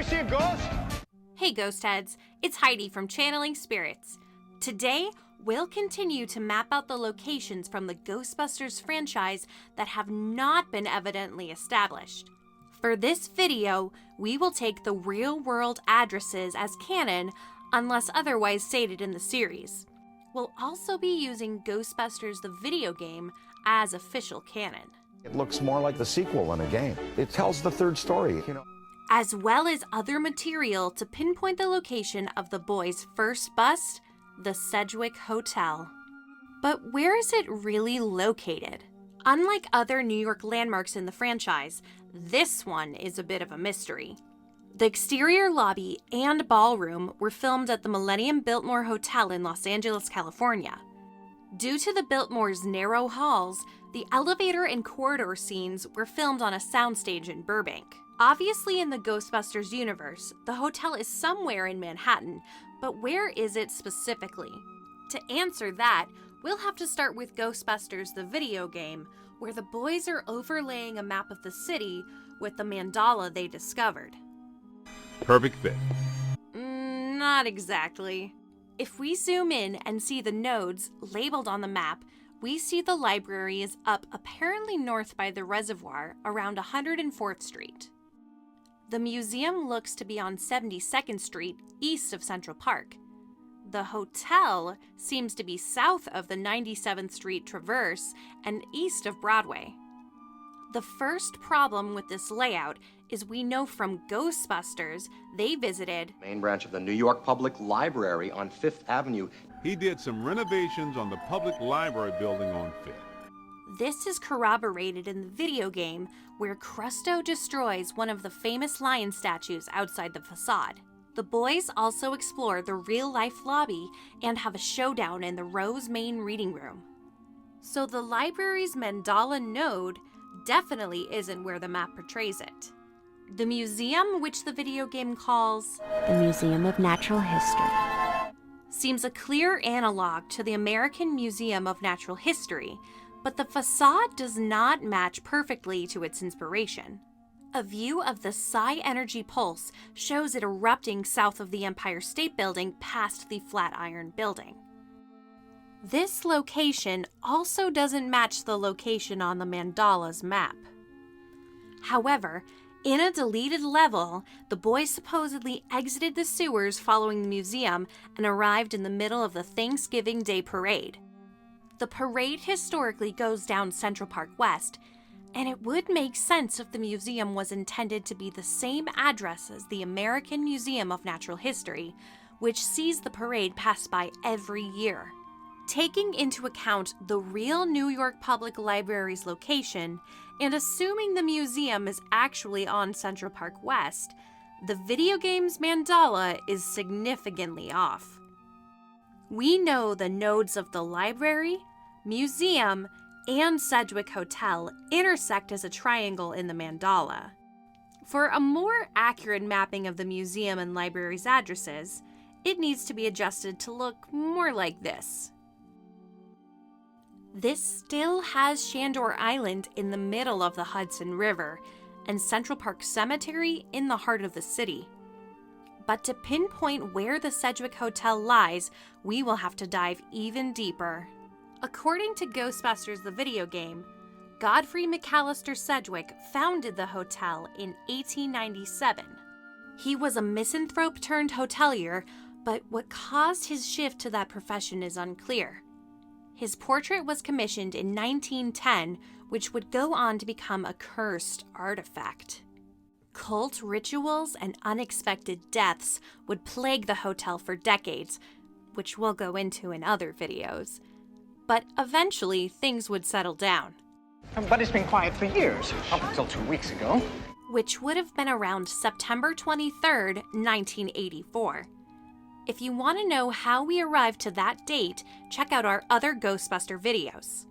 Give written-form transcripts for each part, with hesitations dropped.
Anybody see a ghost? Hey Ghost Heads, it's Heidi from Channeling Spirits. Today, we'll continue to map out the locations from the Ghostbusters franchise that have not been evidently established. For this video, we will take the real-world addresses as canon unless otherwise stated in the series. We'll also be using Ghostbusters the video game as official canon. It looks more like the sequel than a game. It tells the third story, As well as other material to pinpoint the location of the boys' first bust, the Sedgewick Hotel. But where is it really located? Unlike other New York landmarks in the franchise, this one is a bit of a mystery. The exterior lobby and ballroom were filmed at the Millennium Biltmore Hotel in Los Angeles, California. Due to the Biltmore's narrow halls, the elevator and corridor scenes were filmed on a soundstage in Burbank. Obviously, in the Ghostbusters universe, the hotel is somewhere in Manhattan, but where is it specifically? To answer that, we'll have to start with Ghostbusters the video game, where the boys are overlaying a map of the city with the mandala they discovered. Perfect fit. Not exactly. If we zoom in and see the nodes labeled on the map, we see the library is up apparently north by the reservoir around 104th Street. The museum looks to be on 72nd Street, east of Central Park. The hotel seems to be south of the 97th Street Traverse and east of Broadway. The first problem with this layout is we know from Ghostbusters they visited Main branch of the New York Public Library on 5th Avenue. He did some renovations on the public library building on 5th. This is corroborated in the video game where Crusto destroys one of the famous lion statues outside the facade. The boys also explore the real-life lobby and have a showdown in the Rose main reading room. So the library's mandala node definitely isn't where the map portrays it. The museum, which the video game calls the Museum of Natural History, seems a clear analog to the American Museum of Natural History, but the facade does not match perfectly to its inspiration. A view of the Psi Energy Pulse shows it erupting south of the Empire State Building past the Flatiron Building. This location also doesn't match the location on the mandala's map. However, in a deleted level, the boys supposedly exited the sewers following the museum and arrived in the middle of the Thanksgiving Day Parade. The parade historically goes down Central Park West, and it would make sense if the museum was intended to be the same address as the American Museum of Natural History, which sees the parade pass by every year. Taking into account the real New York Public Library's location, and assuming the museum is actually on Central Park West, the video game's mandala is significantly off. We know the nodes of the library, museum, and Sedgewick Hotel intersect as a triangle in the mandala. For a more accurate mapping of the museum and library's addresses, it needs to be adjusted to look more like this. This still has Shandor Island in the middle of the Hudson River and Central Park Cemetery in the heart of the city. But to pinpoint where the Sedgewick Hotel lies, we will have to dive even deeper. According to Ghostbusters the video game, Godfrey McAllister Sedgewick founded the hotel in 1897. He was a misanthrope turned hotelier, but what caused his shift to that profession is unclear. His portrait was commissioned in 1910, which would go on to become a cursed artifact. Cult rituals and unexpected deaths would plague the hotel for decades, which we'll go into in other videos. But eventually, things would settle down. But it's been quiet for years, up until 2 weeks ago. Which would have been around September 23rd, 1984. If you want to know how we arrived to that date, check out our other Ghostbuster videos.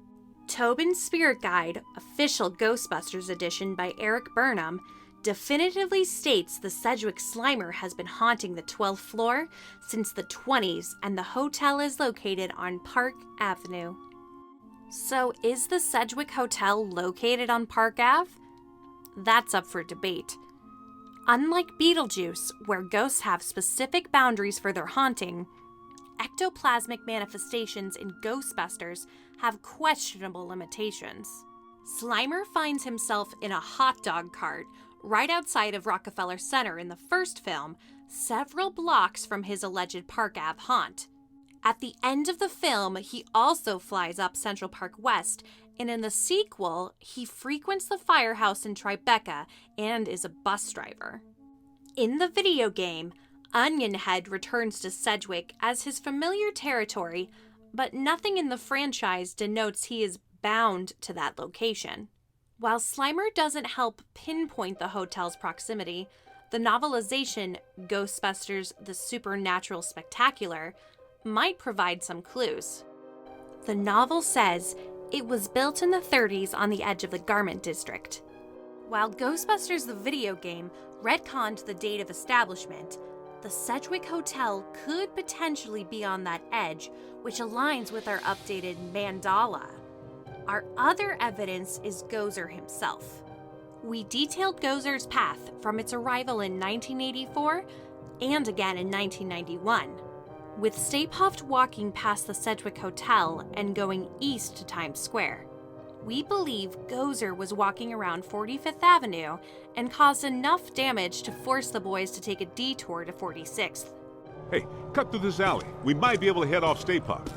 Tobin's Spirit Guide, Official Ghostbusters Edition by Eric Burnham, definitively states the Sedgewick Slimer has been haunting the 12th floor since the 20s, and the hotel is located on Park Avenue. So is the Sedgewick Hotel located on Park Ave? That's up for debate. Unlike Beetlejuice, where ghosts have specific boundaries for their haunting, ectoplasmic manifestations in Ghostbusters have questionable limitations. Slimer finds himself in a hot dog cart right outside of Rockefeller Center in the first film, several blocks from his alleged Park Ave haunt. At the end of the film, he also flies up Central Park West, and in the sequel, he frequents the firehouse in Tribeca and is a bus driver. In the video game, Onion Head returns to Sedgewick as his familiar territory, but nothing in the franchise denotes he is bound to that location. While Slimer doesn't help pinpoint the hotel's proximity, the novelization Ghostbusters: The Supernatural Spectacular might provide some clues. The novel says it was built in the 30s on the edge of the Garment District. While Ghostbusters the video game retconned the date of establishment, the Sedgewick Hotel could potentially be on that edge, which aligns with our updated mandala. Our other evidence is Gozer himself. We detailed Gozer's path from its arrival in 1984 and again in 1991. With Stay Puft walking past the Sedgewick Hotel and going east to Times Square. We believe Gozer was walking around 45th Avenue and caused enough damage to force the boys to take a detour to 46th. Hey, cut through this alley. We might be able to head off Stay Puft.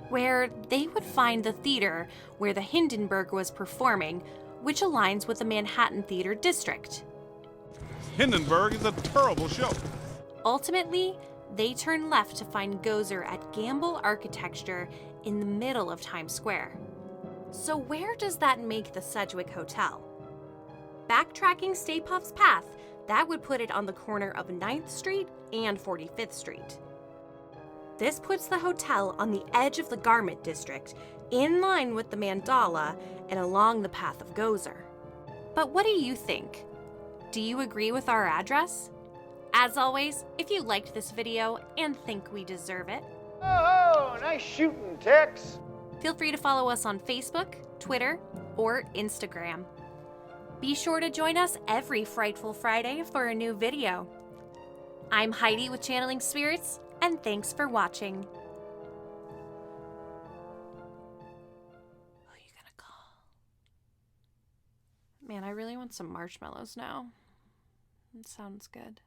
Where they would find the theater where the Hindenburg was performing, which aligns with the Manhattan Theater District. Hindenburg is a terrible show. Ultimately, they turn left to find Gozer at Gamble Architecture in the middle of Times Square. So where does that make the Sedgewick Hotel? Backtracking Stay Puft's path, that would put it on the corner of 9th Street and 45th Street. This puts the hotel on the edge of the Garment District, in line with the mandala and along the path of Gozer. But what do you think? Do you agree with our address? As always, if you liked this video and think we deserve it, Oh, nice shooting, Tex. feel free to follow us on Facebook, Twitter, or Instagram. Be sure to join us every Frightful Friday for a new video. I'm Heidi with Channeling Spirits, and thanks for watching. Who are you gonna call? Man, I really want some marshmallows now. It sounds good.